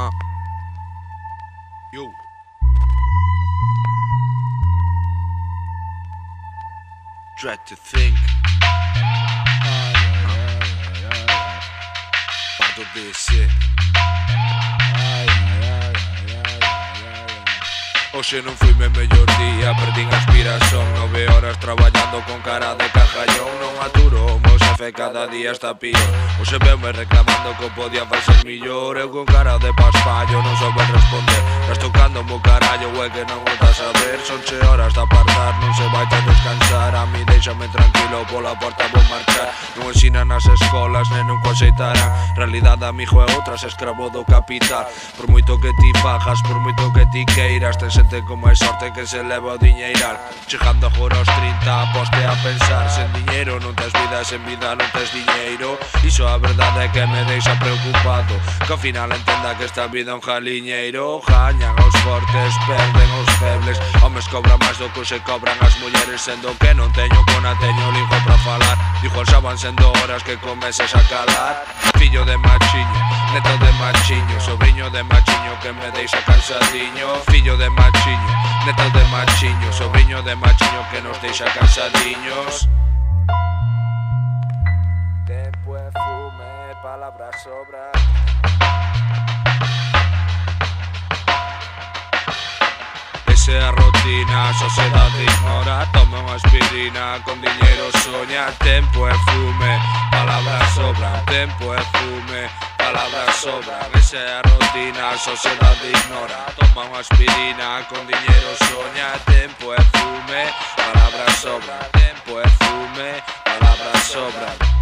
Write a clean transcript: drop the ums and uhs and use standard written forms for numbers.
Ajá. Yo. Try to think. Part of this shit. Hoxe non foi meu mellor día, perdín a aspiración 9 horas traballando con cara de cajallón. Non aturo, o meu xefe cada día está pior. Hoxe veume reclamando que podía facer millor. Eu con cara de paspallo non souben responder. Estás tocando o meu carallo, é que non o estás a ver. Son 6 horas de apartar, non se vai a descansar. A mí déixame tranquilo, pola porta vou marchar. Non ensinan nas escolas, nen nunca aceitarán. Realidade amigo é outra, se escravo do capital. Por moito que ti fajas, por moito que ti queiras, ten xente con máis sorte que se leva o diñeiral. Chegando agora aos 30, poste a pensar. Sen diñeiro non tes vida, sen vida non tes diñeiro. Iso a verdade é que me deixa preocupado, que ao final entenda que esta vida é un jaliñeiro. Gañan os fortes, perden os febles. Homes cobran máis do que se cobran as mulleres, sendo que non teño cona, teño lingo pra falar. Igual xa van sendo horas que comeces a calar. Fillo de machiño, neto de machiño, sobrinho de machiño que me deixa cansadiño. Fillo de machiño, neto de machiño, sobrinho de machiño que nos deixa cansadiños. Tempo e fume, palabras sobran. Esa é a rutina, a sociedade ignora. Toma unha aspirina, con diñeiro soña. Tempo e fume, palabras sobran. Tempo e fume, palabras sobran. Esa é a rutina, a sociedade ignora. Toma unha aspirina, con diñeiro soña. Tempo e fume, palabras sobran. Tempo e fume, palabras sobran.